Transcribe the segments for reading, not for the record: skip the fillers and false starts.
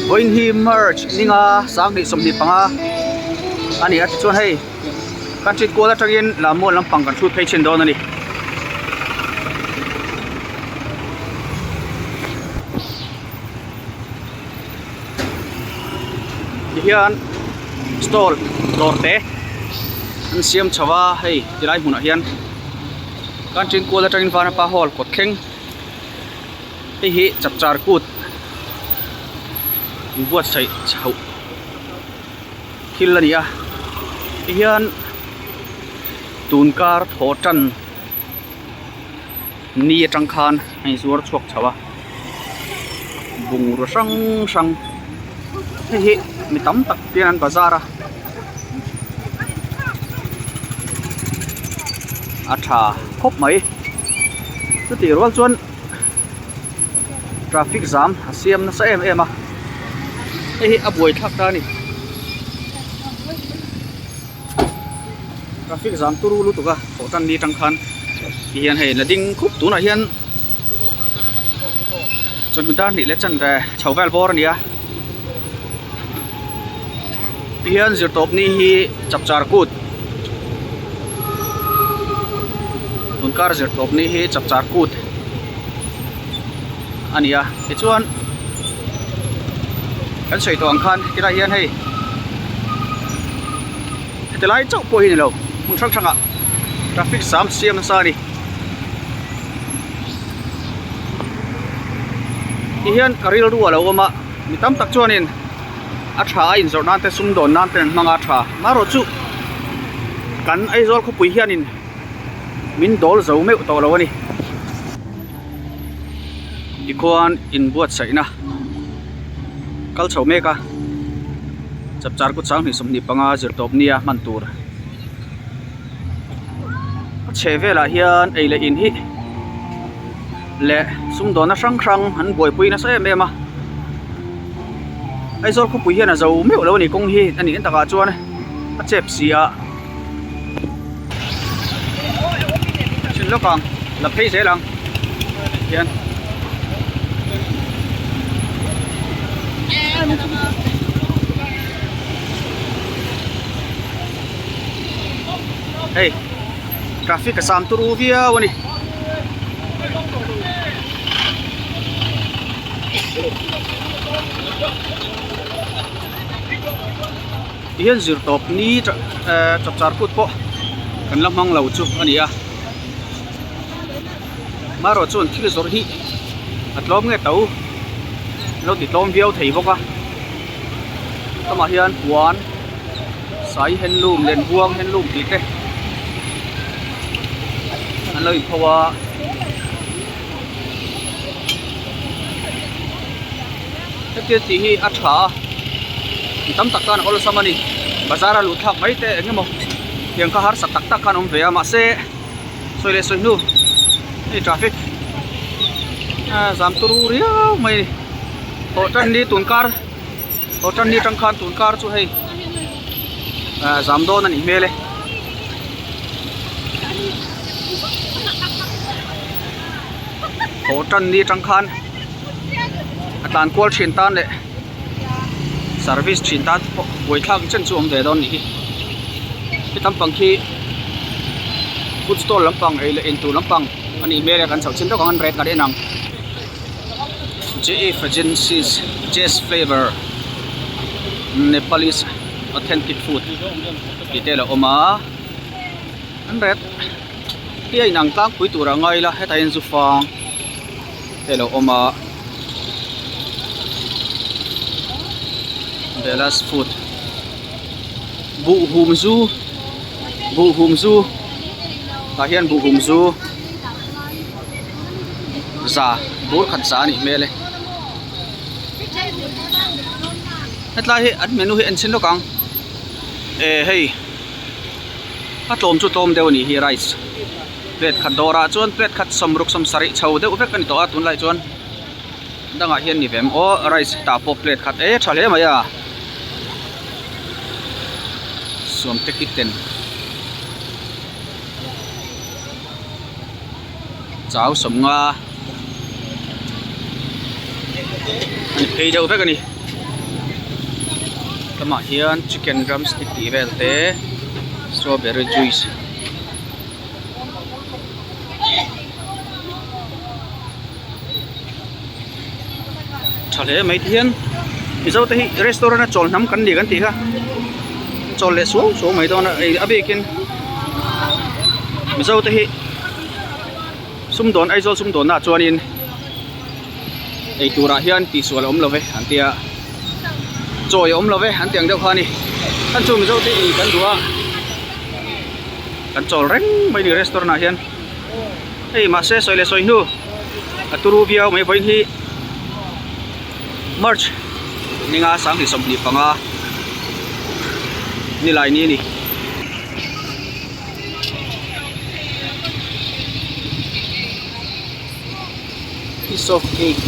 voin hi merge ninga sang ni som ni panga ani at chuan hei country kola tangin lamol lampang kan thu phei chen don ani hian stall dorte an siam chawa hei tilai huna hian country kola tangin vana pa hall kot kheng hi chapchar kut buat sai chau hilania hian tunkar thotan ni tangkhan ai zuar chuak chawa bung ro sang sang hi mi tam tak pian bazara atha khop mai chu ti rol chuan traffic jam asiam na sa em a hi a buai thak ta ni traffic jam turu lu tuka thotan ni tangkhan hian hei lading khup tu na hian chon hunta ni le chan re chawel bor ania hian zir top ni hi chapchar kut tunkar zir top ni hi chapchar kut ania ti chuan kan sei to ang khan kira hian hei tilai chau po hi lo mun thang thanga traffic jam siam sa ni hian karil ru alo ma mi tam tak chuanin a tha in zor nan te sum don nan ten manga tha maro chu kan ai zol khu pui hianin min dol zo me to lo ani ikon in buat sai na kal chau me ka chapchar ku chang ni som ni panga zir top nia man tur chevela hian eile in hi le sum don na sang sang han boi pui na sa em em a ai zor khu pui hian a zo me lo ni kong hi ani en taka chuan a chep sia chin lo kang la phei se lang hian hey traffic sam turu via wani hian zir top ni chapchar kut po kan lamang lo chu ania maro chun thil zor hi atlom nge tau lo ti tlom viau thei boka tama hian puan sai handloom len buang handloom ti te an lo in phawa te ti hi a tha tam tak kan ol samani bazara lu thak mai te engemo hiang ka har sak tak tak kan ve ma se soile soinu ni traffic jam turu ria mai thotan ni tunkar thotan ni tangkhan tunkar chu hei jam don ani mele thotan ni tangkhan atan kwal thin tan le service thin tan boi thak chen chu om ve don ni ki tam pang khi food stall lampang eile into lampang ani mele kan chau chin to kan red ka de nam JF Agencies Jazz Flavor Nepalese authentic food kitela oma an red ki ai nang tang pui tura ngai la heta in zu fang telo oma Belas food bu hum zu ta hian bu hum zu za bur khat sa ni mele hetla hi an menu hi an chin lo kang hei a tlom chu tlom deu ni hi rice plate khat dora chuan plate khat somruk som sari chho deu vek ani to atun lai chuan danga hian ni vem o rice ta po plate khat thale maya som tekiten cháo som nga ani phei deu vek ani tama hian chicken drumstick ti vel te strawberry juice thale mai hian mizo te hi restaurant a chol nam kan ni kan ti kha chol le so mai don a abekin mizo te hi sum don aizol sum don na chuanin ei tura hian pi sual om love an tia choi om love an tiang deuh khani kan chu mizo te ei kan duwa kan chol reng mai ni restaurant a hian ei ma se soi le soi nu aturu viau mai voin hi March ninga sang hi somni panga ni lai ni ni piece of cake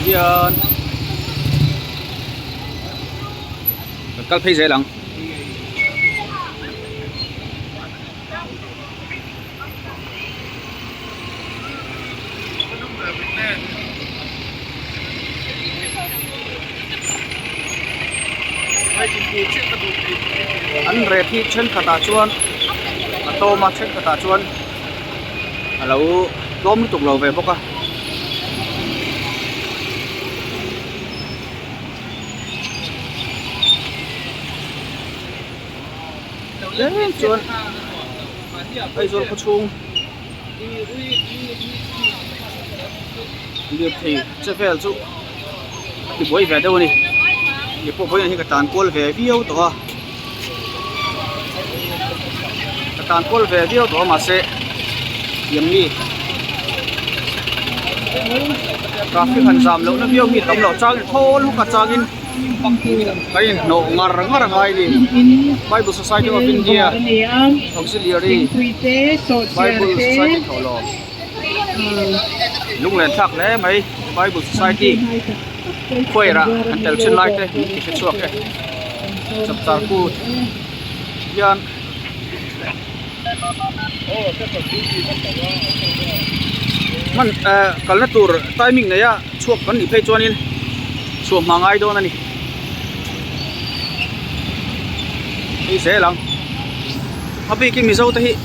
hian kal phei zelang an re thi chen khata chuan to ma chen khata chuan alo lom tuk lo ve boka chuan ai zol ko chung liệp thì chơi về chú thì bố về đâu này thì bố bố này cái tàn côn về viêu đó cái tàn côn về viêu đó mà sẽ yếm đi cà phê hành giảm lâu nó viêu thì tấm lẩu trang thô lúc cả trang in cái nổ ngar ngar ngay đi Bible Society of India Auxiliary Bible Society thổ lò lúc lên thắc lẽ mấy Bible Society quay ra anh tel trên like đây thì sẽ chuộc đây chập chạp cút yan man kalau tur timing này ya chuộc kan đi phê cho nên chuộc mang ai đó này đi dễ lắm hấp cái mì dâu thì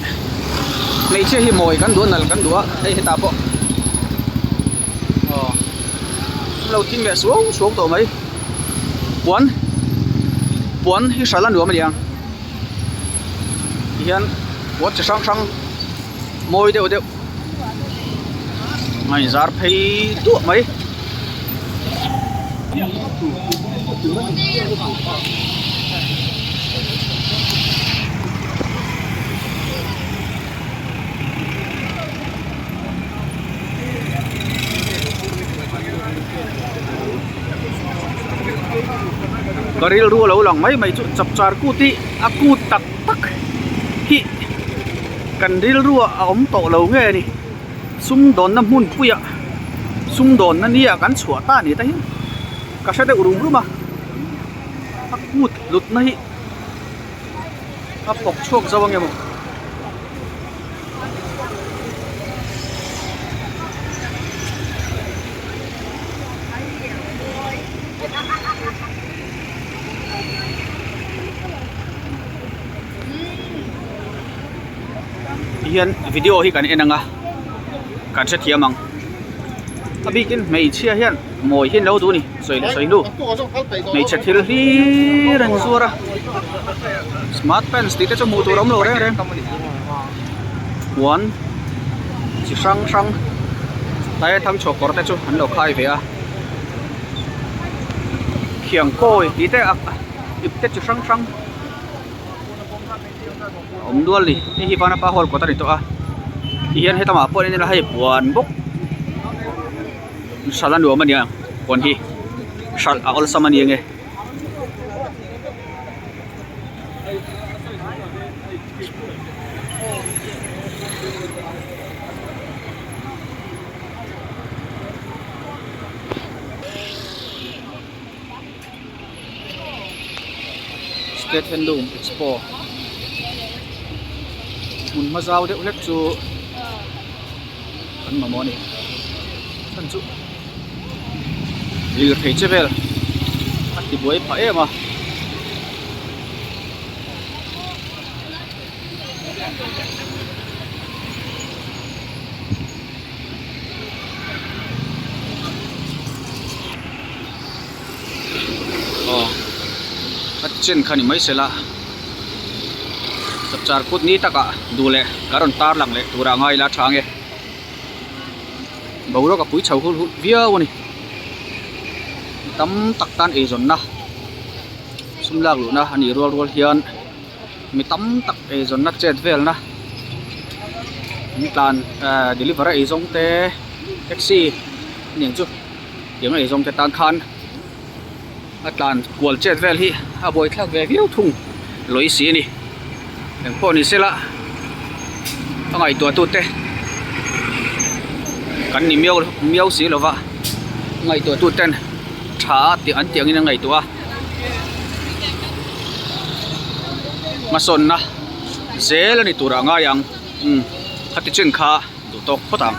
mấy chiếc hi mồi cắn đũa đây ta bộ lâu tin mẹ xuống tổ mấy buồn hi sả lan đũa mà đi ăn hiện buồn chỉ sang mồi đều ngày giá thấy đũa mấy garil ru lo lang mai chu chap char ku ti aku tak hi kan ril ru a om to lo nge ni sum don na mun puya sum don na nia kan chua ta ni ta hi ka sa de urum ru ma aku lut na hi a pok chok zawang emo hian video hi kan enanga kan se thiamang abikin mei chia hian moi hin lo du ni soi lu mei che thil hi ran zura smart pens ti te chu mu tu rom lo re one chi sang tai thang chokor te chu an lo khai ve a khiang koi ti te ap ip te chu sang om dual ni hi pana pa hol ko ta ri to a hian hetama pon ni la hai puan bok salan do man ya pon hi sal a ol saman yenge State Handloom Expo mun mazau de ulek chu kan mamoni kan chu lir thei chevel ti buai pa ema chen khani mai sela chapchar put ni taka dule karon tar lang le tura ngai la thange bawro ka pui chau hul via woni tam tak tan e zon na sumlak lu na ani rol hian mi tam tak e zon na chet vel na mi plan deliver e zong te taxi ning chu yang e zong te tan khan atlan kwal chet vel hi a boi thlak ve viau thung loi si ni eng po ni sela angai to tu te kan ni miau si lova ngai to tu ten tha ti an tiang in ngai to a mason na zel ani tura nga yang khati chen kha du tok photang